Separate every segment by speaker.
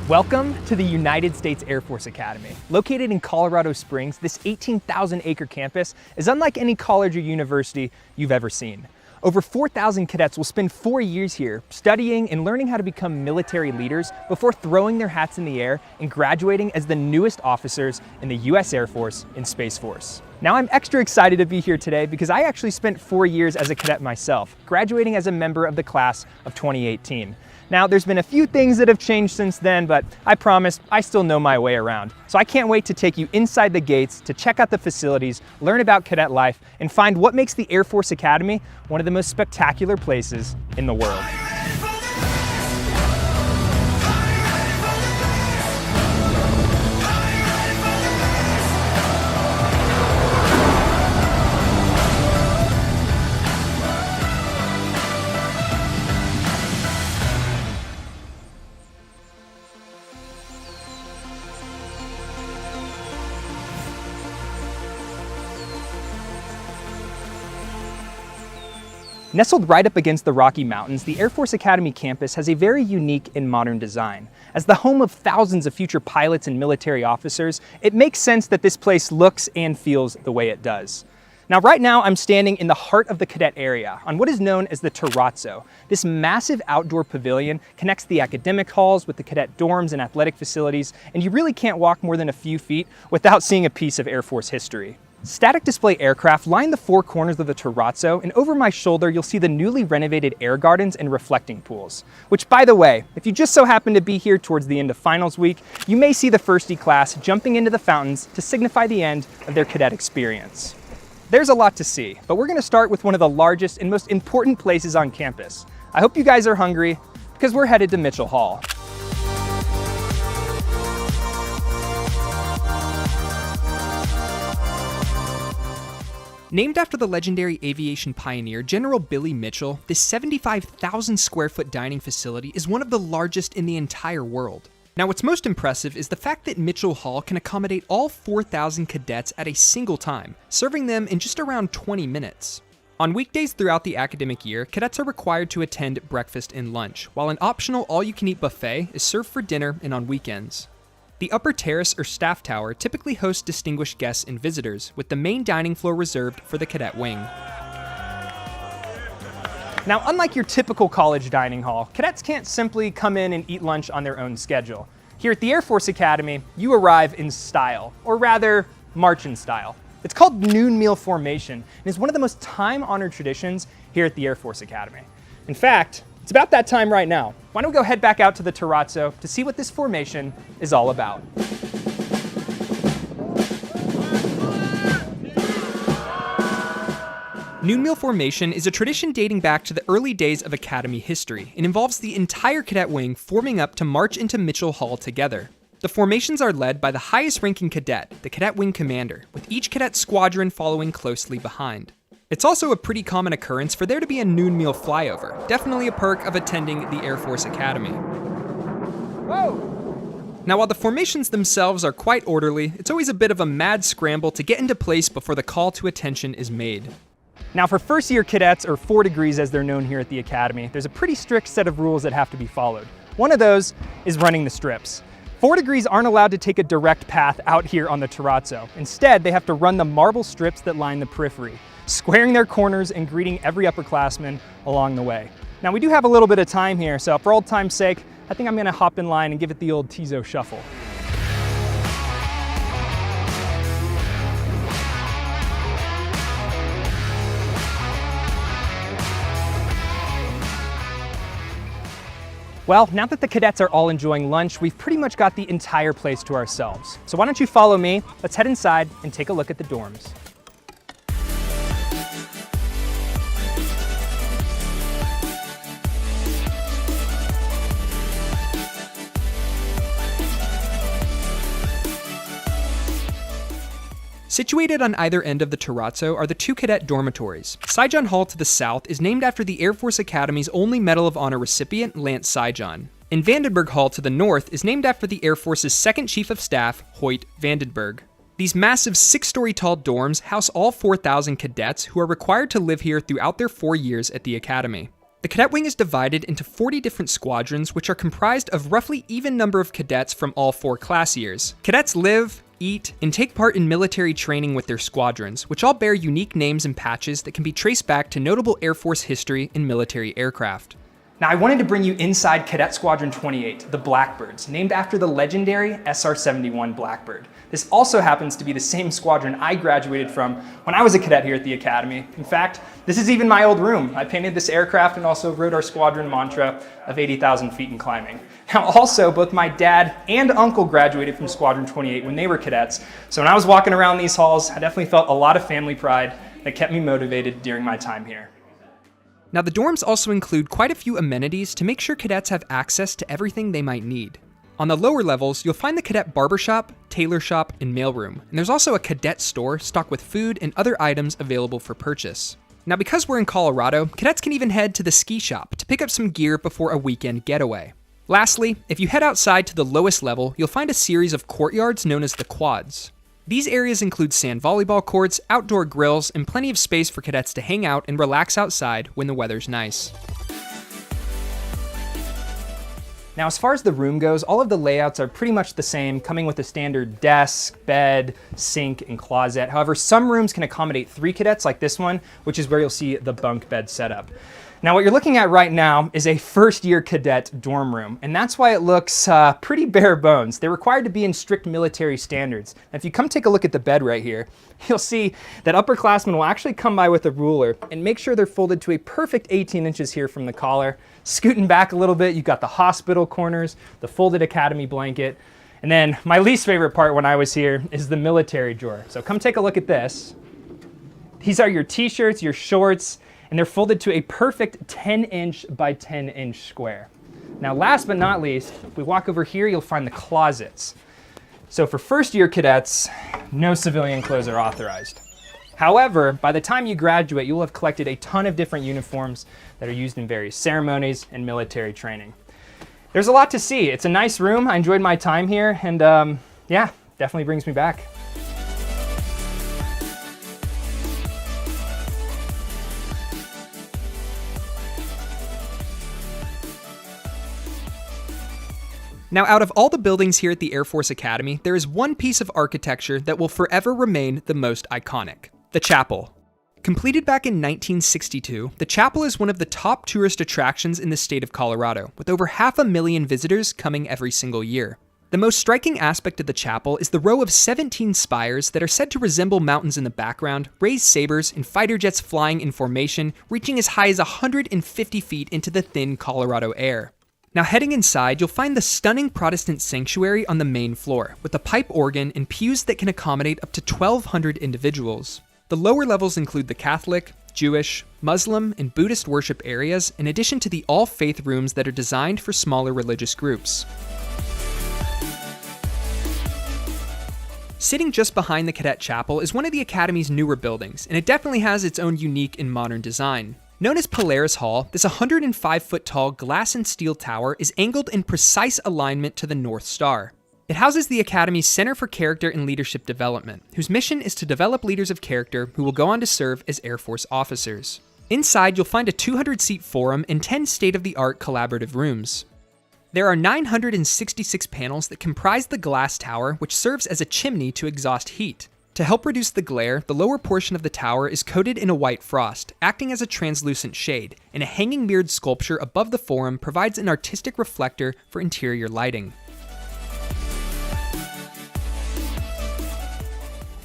Speaker 1: Welcome to the United States Air Force Academy. Located in Colorado Springs, this 18,000-acre campus is unlike any college or university you've ever seen. Over 4,000 cadets will spend 4 years here studying and learning how to become military leaders before throwing their hats in the air and graduating as the newest officers in the U.S. Air Force and Space Force. Now I'm extra excited to be here today because I actually spent 4 years as a cadet myself, graduating as a member of the class of 2018. Now, there's been a few things that have changed since then, but I promise I still know my way around. So I can't wait to take you inside the gates to check out the facilities, learn about cadet life, and find what makes the Air Force Academy one of the most spectacular places in the world. Nestled right up against the Rocky Mountains, the Air Force Academy campus has a very unique and modern design. As the home of thousands of future pilots and military officers, it makes sense that this place looks and feels the way it does. Now, right now, I'm standing in the heart of the cadet area on what is known as the Terrazzo. This massive outdoor pavilion connects the academic halls with the cadet dorms and athletic facilities, and you really can't walk more than a few feet without seeing a piece of Air Force history. Static display aircraft line the four corners of the Terrazzo, and over my shoulder you'll see the newly renovated air gardens and reflecting pools. Which, by the way, if you just so happen to be here towards the end of finals week, you may see the firstie class jumping into the fountains to signify the end of their cadet experience. There's a lot to see, but we're going to start with one of the largest and most important places on campus. I hope you guys are hungry, because we're headed to Mitchell Hall. Named after the legendary aviation pioneer General Billy Mitchell, this 75,000 square foot dining facility is one of the largest in the entire world. Now, what's most impressive is the fact that Mitchell Hall can accommodate all 4,000 cadets at a single time, serving them in just around 20 minutes. On weekdays throughout the academic year, cadets are required to attend breakfast and lunch, while an optional all-you-can-eat buffet is served for dinner and on weekends. The upper terrace or staff tower typically hosts distinguished guests and visitors, with the main dining floor reserved for the cadet wing. Now, unlike your typical college dining hall, cadets can't simply come in and eat lunch on their own schedule. Here at the Air Force Academy, you arrive in style, or rather, march in style. It's called noon meal formation, and is one of the most time-honored traditions here at the Air Force Academy. In fact, it's about that time right now. Why don't we go head back out to the Terrazzo to see what this formation is all about. Noon meal formation is a tradition dating back to the early days of Academy history and involves the entire cadet wing forming up to march into Mitchell Hall together. The formations are led by the highest ranking cadet, the cadet wing commander, with each cadet squadron following closely behind. It's also a pretty common occurrence for there to be a noon meal flyover, definitely a perk of attending the Air Force Academy. Whoa! Now, while the formations themselves are quite orderly, it's always a bit of a mad scramble to get into place before the call to attention is made. Now, for first year cadets, or 4 degrees as they're known here at the Academy, there's a pretty strict set of rules that have to be followed. One of those is running the strips. 4 degrees aren't allowed to take a direct path out here on the Terrazzo. Instead, they have to run the marble strips that line the periphery, squaring their corners and greeting every upperclassman along the way. Now, we do have a little bit of time here, so for old time's sake, I think I'm gonna hop in line and give it the old Tizo shuffle. Well, now that the cadets are all enjoying lunch, we've pretty much got the entire place to ourselves. So why don't you follow me? Let's head inside and take a look at the dorms. Situated on either end of the Terrazzo are the 2 cadet dormitories. Saigon Hall to the south is named after the Air Force Academy's only Medal of Honor recipient, Lance Saigon. And Vandenberg Hall to the north is named after the Air Force's second Chief of Staff, Hoyt Vandenberg. These massive 6-story tall dorms house all 4,000 cadets who are required to live here throughout their 4 years at the Academy. The cadet wing is divided into 40 different squadrons, which are comprised of roughly even number of cadets from all 4 class years. Cadets live, eat, and take part in military training with their squadrons, which all bear unique names and patches that can be traced back to notable Air Force history and military aircraft. Now, I wanted to bring you inside Cadet Squadron 28, the Blackbirds, named after the legendary SR-71 Blackbird. This also happens to be the same squadron I graduated from when I was a cadet here at the Academy. In fact, this is even my old room. I painted this aircraft and also wrote our squadron mantra of 80,000 feet and climbing. Now, also, both my dad and uncle graduated from Squadron 28 when they were cadets, so when I was walking around these halls, I definitely felt a lot of family pride that kept me motivated during my time here. Now, the dorms also include quite a few amenities to make sure cadets have access to everything they might need. On the lower levels, you'll find the cadet barbershop, tailor shop, and mailroom, and there's also a cadet store stocked with food and other items available for purchase. Now, because we're in Colorado, cadets can even head to the ski shop to pick up some gear before a weekend getaway. Lastly, if you head outside to the lowest level, you'll find a series of courtyards known as the quads. These areas include sand volleyball courts, outdoor grills, and plenty of space for cadets to hang out and relax outside when the weather's nice. Now, as far as the room goes, all of the layouts are pretty much the same, coming with a standard desk, bed, sink, and closet. However, some rooms can accommodate 3 cadets like this one, which is where you'll see the bunk bed setup. Now, what you're looking at right now is a first-year cadet dorm room, and that's why it looks pretty bare bones. They're required to be in strict military standards. And if you come take a look at the bed right here, you'll see that upperclassmen will actually come by with a ruler and make sure they're folded to a perfect 18 inches here from the collar. Scooting back a little bit, you've got the hospital corners, the folded academy blanket, and then my least favorite part when I was here is the military drawer. So come take a look at this. These are your t-shirts, your shorts, and they're folded to a perfect 10-inch by 10-inch square. Now, last but not least, if we walk over here, you'll find the closets. So for first-year cadets, no civilian clothes are authorized. However, by the time you graduate, you'll have collected a ton of different uniforms that are used in various ceremonies and military training. There's a lot to see. It's a nice room. I enjoyed my time here, and yeah, definitely brings me back. Now, out of all the buildings here at the Air Force Academy, there is one piece of architecture that will forever remain the most iconic: the chapel. Completed back in 1962, the chapel is one of the top tourist attractions in the state of Colorado, with over 500,000 visitors coming every single year. The most striking aspect of the chapel is the row of 17 spires that are said to resemble mountains in the background, raised sabers, and fighter jets flying in formation, reaching as high as 150 feet into the thin Colorado air. Now, heading inside, you'll find the stunning Protestant sanctuary on the main floor, with a pipe organ and pews that can accommodate up to 1,200 individuals. The lower levels include the Catholic, Jewish, Muslim, and Buddhist worship areas, in addition to the all-faith rooms that are designed for smaller religious groups. Sitting just behind the Cadet Chapel is one of the Academy's newer buildings, and it definitely has its own unique and modern design. Known as Polaris Hall, this 105-foot-tall glass and steel tower is angled in precise alignment to the North Star. It houses the Academy's Center for Character and Leadership Development, whose mission is to develop leaders of character who will go on to serve as Air Force officers. Inside, you'll find a 200-seat forum and 10 state-of-the-art collaborative rooms. There are 966 panels that comprise the glass tower, which serves as a chimney to exhaust heat. To help reduce the glare, the lower portion of the tower is coated in a white frost, acting as a translucent shade, and a hanging mirrored sculpture above the forum provides an artistic reflector for interior lighting.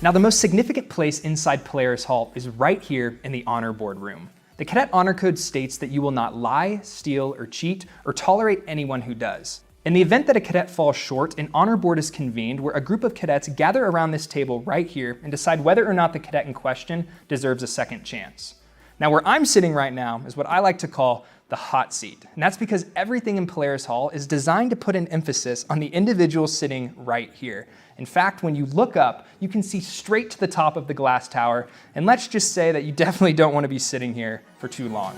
Speaker 1: Now, the most significant place inside Polaris Hall is right here in the Honor Board room. The Cadet Honor Code states that you will not lie, steal, or cheat, or tolerate anyone who does. In the event that a cadet falls short, an honor board is convened where a group of cadets gather around this table right here and decide whether or not the cadet in question deserves a second chance. Now, where I'm sitting right now is what I like to call the hot seat, and that's because everything in Polaris Hall is designed to put an emphasis on the individual sitting right here. In fact, when you look up, you can see straight to the top of the glass tower, and let's just say that you definitely don't want to be sitting here for too long.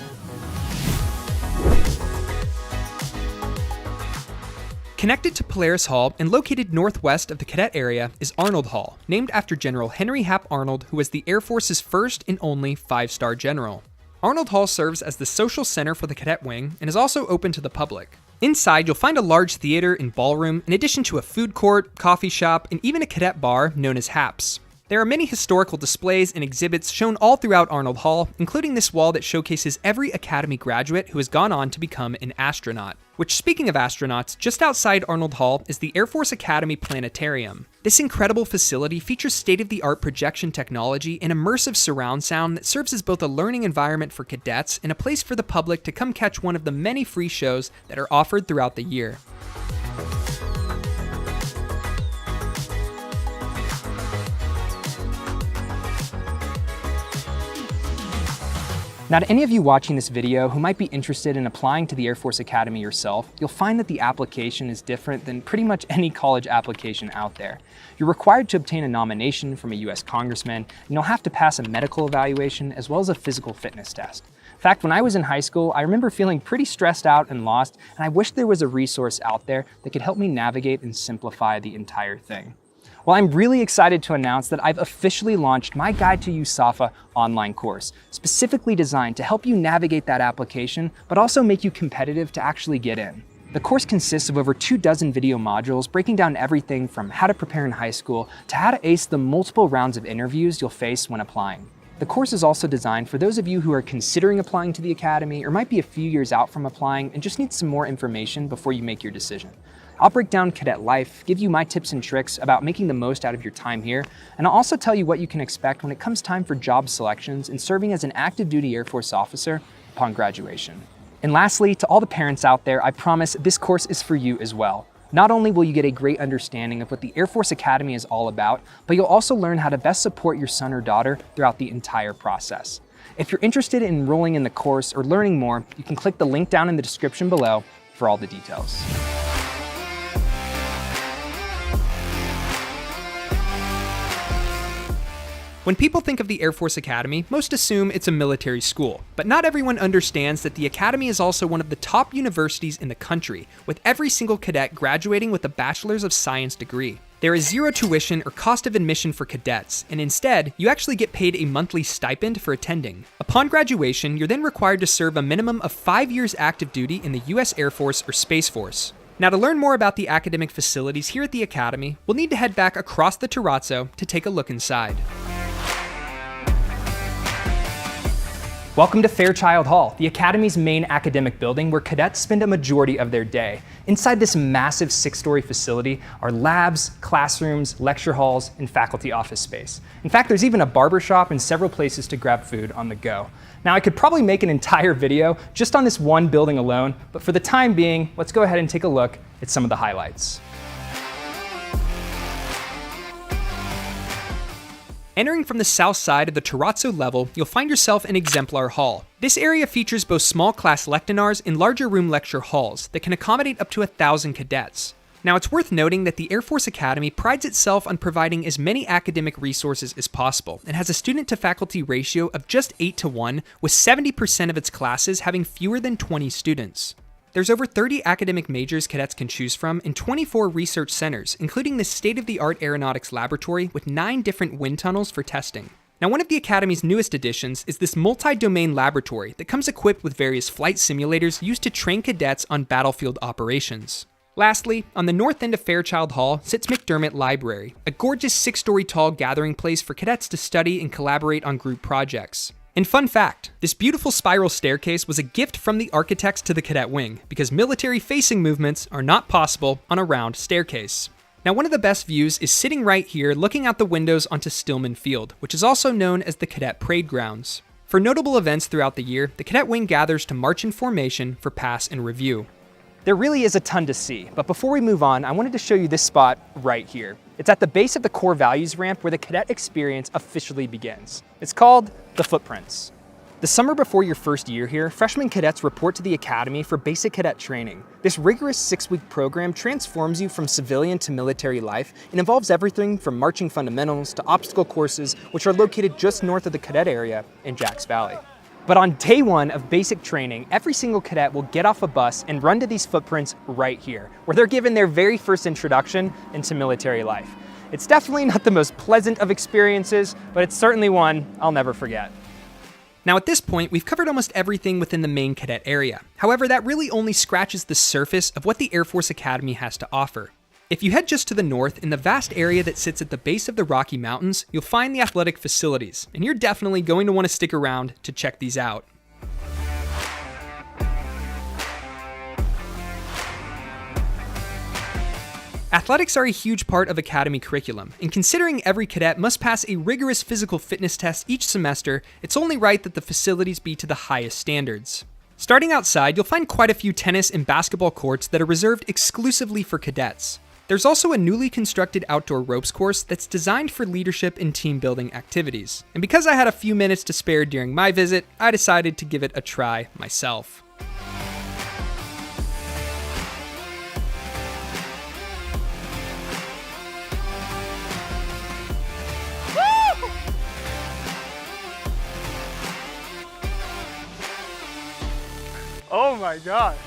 Speaker 1: Connected to Polaris Hall and located northwest of the cadet area is Arnold Hall, named after General Henry Hap Arnold, who was the Air Force's first and only 5-star general. Arnold Hall serves as the social center for the cadet wing and is also open to the public. Inside, you'll find a large theater and ballroom, in addition to a food court, coffee shop, and even a cadet bar known as HAPS. There are many historical displays and exhibits shown all throughout Arnold Hall, including this wall that showcases every Academy graduate who has gone on to become an astronaut. Which, speaking of astronauts, just outside Arnold Hall is the Air Force Academy Planetarium. This incredible facility features state-of-the-art projection technology and immersive surround sound that serves as both a learning environment for cadets and a place for the public to come catch one of the many free shows that are offered throughout the year. Now, to any of you watching this video who might be interested in applying to the Air Force Academy yourself, you'll find that the application is different than pretty much any college application out there. You're required to obtain a nomination from a US congressman, and you'll have to pass a medical evaluation as well as a physical fitness test. In fact, when I was in high school, I remember feeling pretty stressed out and lost, and I wish there was a resource out there that could help me navigate and simplify the entire thing. Well, I'm really excited to announce that I've officially launched my Guide to USAFA online course, specifically designed to help you navigate that application, but also make you competitive to actually get in. The course consists of over 24 video modules breaking down everything from how to prepare in high school to how to ace the multiple rounds of interviews you'll face when applying. The course is also designed for those of you who are considering applying to the Academy or might be a few years out from applying and just need some more information before you make your decision. I'll break down cadet life, give you my tips and tricks about making the most out of your time here, and I'll also tell you what you can expect when it comes time for job selections and serving as an active duty Air Force officer upon graduation. And lastly, to all the parents out there, I promise this course is for you as well. Not only will you get a great understanding of what the Air Force Academy is all about, but you'll also learn how to best support your son or daughter throughout the entire process. If you're interested in enrolling in the course or learning more, you can click the link down in the description below for all the details. When people think of the Air Force Academy, most assume it's a military school. But not everyone understands that the Academy is also one of the top universities in the country, with every single cadet graduating with a Bachelor's of Science degree. There is zero tuition or cost of admission for cadets, and instead, you actually get paid a monthly stipend for attending. Upon graduation, you're then required to serve a minimum of 5 years active duty in the US Air Force or Space Force. Now, to learn more about the academic facilities here at the Academy, we'll need to head back across the terrazzo to take a look inside. Welcome to Fairchild Hall, the Academy's main academic building where cadets spend a majority of their day. Inside this massive 6-story facility are labs, classrooms, lecture halls, and faculty office space. In fact, there's even a barber shop and several places to grab food on the go. Now, I could probably make an entire video just on this one building alone, but for the time being, let's go ahead and take a look at some of the highlights. Entering from the south side of the terrazzo level, you'll find yourself in Exemplar Hall. This area features both small class lectinars and larger room lecture halls that can accommodate up to 1,000 cadets. Now, it's worth noting that the Air Force Academy prides itself on providing as many academic resources as possible and has a student-to-faculty ratio of just 8-to-1, with 70% of its classes having fewer than 20 students. There's over 30 academic majors cadets can choose from and 24 research centers, including the state-of-the-art aeronautics laboratory with 9 different wind tunnels for testing. Now, one of the Academy's newest additions is this multi-domain laboratory that comes equipped with various flight simulators used to train cadets on battlefield operations. Lastly, on the north end of Fairchild Hall sits McDermott Library, a gorgeous 6-story tall gathering place for cadets to study and collaborate on group projects. And fun fact, this beautiful spiral staircase was a gift from the architects to the cadet wing, because military-facing movements are not possible on a round staircase. Now, one of the best views is sitting right here looking out the windows onto Stillman Field, which is also known as the Cadet Parade Grounds. For notable events throughout the year, the cadet wing gathers to march in formation for pass and review. There really is a ton to see, but before we move on, I wanted to show you this spot right here. It's at the base of the core values ramp where the cadet experience officially begins. It's called the Footprints. The summer before your first year here, freshman cadets report to the Academy for basic cadet training. This rigorous 6-week program transforms you from civilian to military life and involves everything from marching fundamentals to obstacle courses, which are located just north of the cadet area in Jacks Valley. But on day 1 of basic training, every single cadet will get off a bus and run to these footprints right here, where they're given their very first introduction into military life. It's definitely not the most pleasant of experiences, but it's certainly one I'll never forget. Now at this point, we've covered almost everything within the main cadet area. However, that really only scratches the surface of what the Air Force Academy has to offer. If you head just to the north, in the vast area that sits at the base of the Rocky Mountains, you'll find the athletic facilities, and you're definitely going to want to stick around to check these out. Athletics are a huge part of Academy curriculum, and considering every cadet must pass a rigorous physical fitness test each semester, it's only right that the facilities be to the highest standards. Starting outside, you'll find quite a few tennis and basketball courts that are reserved exclusively for cadets. There's also a newly constructed outdoor ropes course that's designed for leadership and team building activities. And because I had a few minutes to spare during my visit, I decided to give it a try myself.
Speaker 2: Oh my gosh.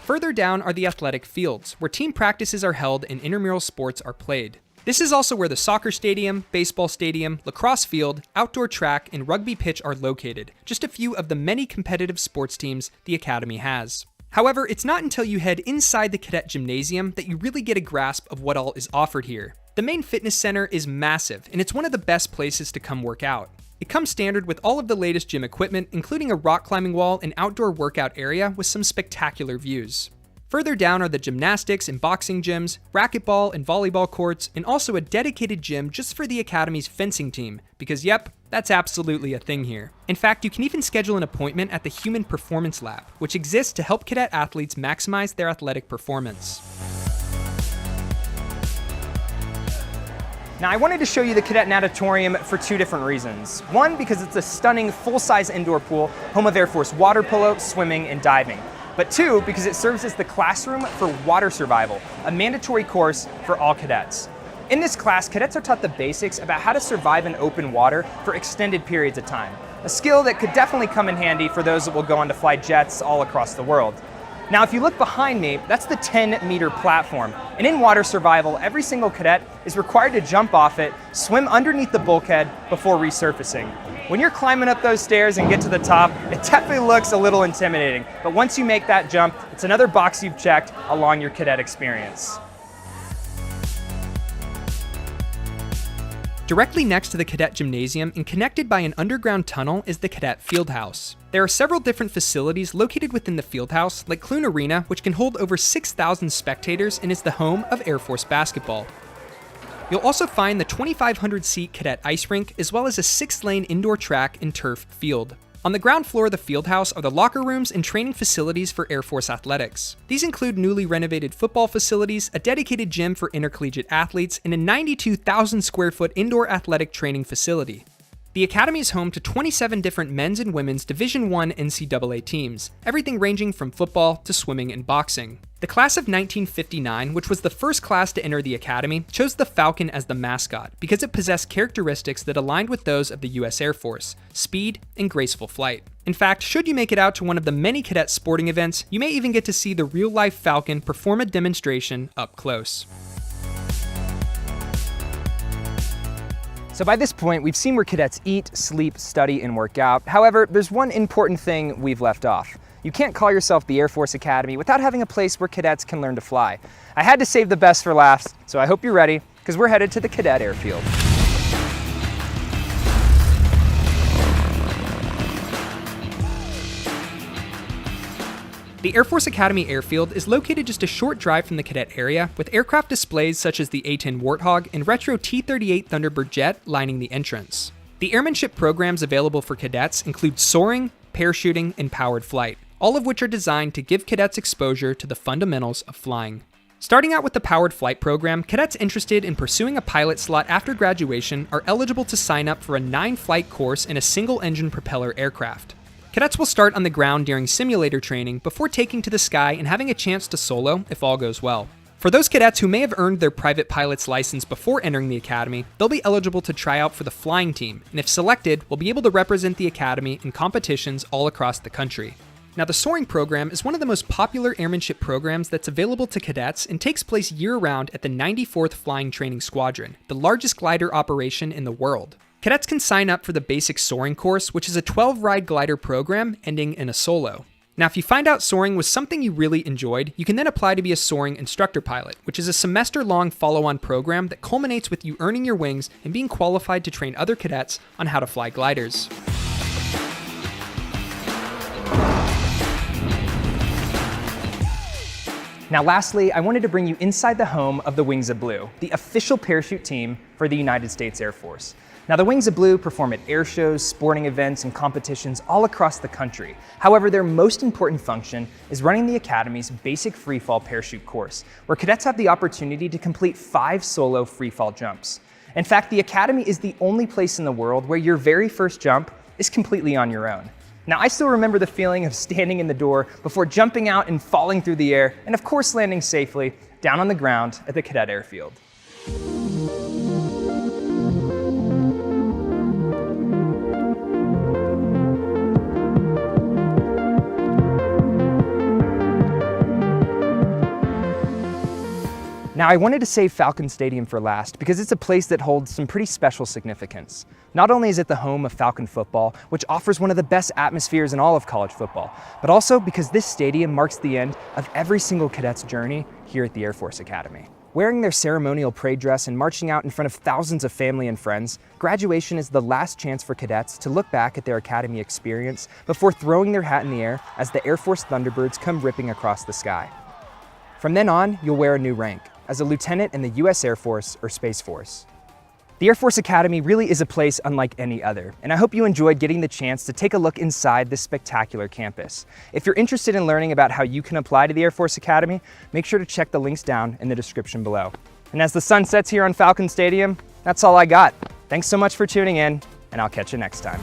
Speaker 1: Further down are the athletic fields, where team practices are held and intramural sports are played. This is also where the soccer stadium, baseball stadium, lacrosse field, outdoor track, and rugby pitch are located, just a few of the many competitive sports teams the Academy has. However, it's not until you head inside the cadet gymnasium that you really get a grasp of what all is offered here. The main fitness center is massive, and it's one of the best places to come work out. It comes standard with all of the latest gym equipment, including a rock climbing wall and outdoor workout area with some spectacular views. Further down are the gymnastics and boxing gyms, racquetball and volleyball courts, and also a dedicated gym just for the Academy's fencing team, because yep, that's absolutely a thing here. In fact, you can even schedule an appointment at the Human Performance Lab, which exists to help cadet athletes maximize their athletic performance.
Speaker 2: Now I wanted to show you the Cadet Natatorium for two different reasons. One, because it's a stunning full-size indoor pool, home of Air Force water polo, swimming, and diving. But two, because it serves as the classroom for water survival, a mandatory course for all cadets. In this class, cadets are taught the basics about how to survive in open water for extended periods of time, a skill that could definitely come in handy for those that will go on to fly jets all across the world. Now, if you look behind me, that's the 10-meter platform. And in water survival, every single cadet is required to jump off it, swim underneath the bulkhead before resurfacing. When you're climbing up those stairs and get to the top, it definitely looks a little intimidating. But once you make that jump, it's another box you've checked along your cadet experience.
Speaker 1: Directly next to the Cadet Gymnasium and connected by an underground tunnel is the Cadet Fieldhouse. There are several different facilities located within the Fieldhouse, like Clune Arena, which can hold over 6,000 spectators and is the home of Air Force basketball. You'll also find the 2,500-seat Cadet Ice Rink, as well as a 6-lane indoor track and turf field. On the ground floor of the Fieldhouse are the locker rooms and training facilities for Air Force athletics. These include newly renovated football facilities, a dedicated gym for intercollegiate athletes, and a 92,000 square foot indoor athletic training facility. The Academy is home to 27 different men's and women's Division I NCAA teams, everything ranging from football to swimming and boxing. The class of 1959, which was the first class to enter the Academy, chose the Falcon as the mascot because it possessed characteristics that aligned with those of the U.S. Air Force: speed and graceful flight. In fact, should you make it out to one of the many cadet sporting events, you may even get to see the real-life Falcon perform a demonstration up close.
Speaker 2: So by this point, we've seen where cadets eat, sleep, study, and work out. However, there's one important thing we've left off. You can't call yourself the Air Force Academy without having a place where cadets can learn to fly. I had to save the best for last, so I hope you're ready, because we're headed to the Cadet Airfield.
Speaker 1: The Air Force Academy Airfield is located just a short drive from the cadet area, with aircraft displays such as the A-10 Warthog and retro T-38 Thunderbird jet lining the entrance. The airmanship programs available for cadets include soaring, parachuting, and powered flight, all of which are designed to give cadets exposure to the fundamentals of flying. Starting out with the powered flight program, cadets interested in pursuing a pilot slot after graduation are eligible to sign up for a 9-flight course in a single-engine propeller aircraft. Cadets will start on the ground during simulator training before taking to the sky and having a chance to solo if all goes well. For those cadets who may have earned their private pilot's license before entering the Academy, they'll be eligible to try out for the flying team, and if selected, will be able to represent the Academy in competitions all across the country. Now, the soaring program is one of the most popular airmanship programs that's available to cadets and takes place year-round at the 94th Flying Training Squadron, the largest glider operation in the world. Cadets can sign up for the basic soaring course, which is a 12-ride glider program ending in a solo. Now, if you find out soaring was something you really enjoyed, you can then apply to be a soaring instructor pilot, which is a semester-long follow-on program that culminates with you earning your wings and being qualified to train other cadets on how to fly gliders.
Speaker 2: Now lastly, I wanted to bring you inside the home of the Wings of Blue, the official parachute team for the United States Air Force. Now the Wings of Blue perform at air shows, sporting events, and competitions all across the country. However, their most important function is running the Academy's basic freefall parachute course, where cadets have the opportunity to complete 5 solo freefall jumps. In fact, the Academy is the only place in the world where your very first jump is completely on your own. Now, I still remember the feeling of standing in the door before jumping out and falling through the air, and of course landing safely down on the ground at the cadet airfield. Now, I wanted to save Falcon Stadium for last because it's a place that holds some pretty special significance. Not only is it the home of Falcon football, which offers one of the best atmospheres in all of college football, but also because this stadium marks the end of every single cadet's journey here at the Air Force Academy. Wearing their ceremonial parade dress and marching out in front of thousands of family and friends, graduation is the last chance for cadets to look back at their Academy experience before throwing their hat in the air as the Air Force Thunderbirds come ripping across the sky. From then on, you'll wear a new rank, as a lieutenant in the U.S. Air Force or Space Force. The Air Force Academy really is a place unlike any other, and I hope you enjoyed getting the chance to take a look inside this spectacular campus. If you're interested in learning about how you can apply to the Air Force Academy, make sure to check the links down in the description below. And as the sun sets here on Falcon Stadium, that's all I got. Thanks so much for tuning in, and I'll catch you next time.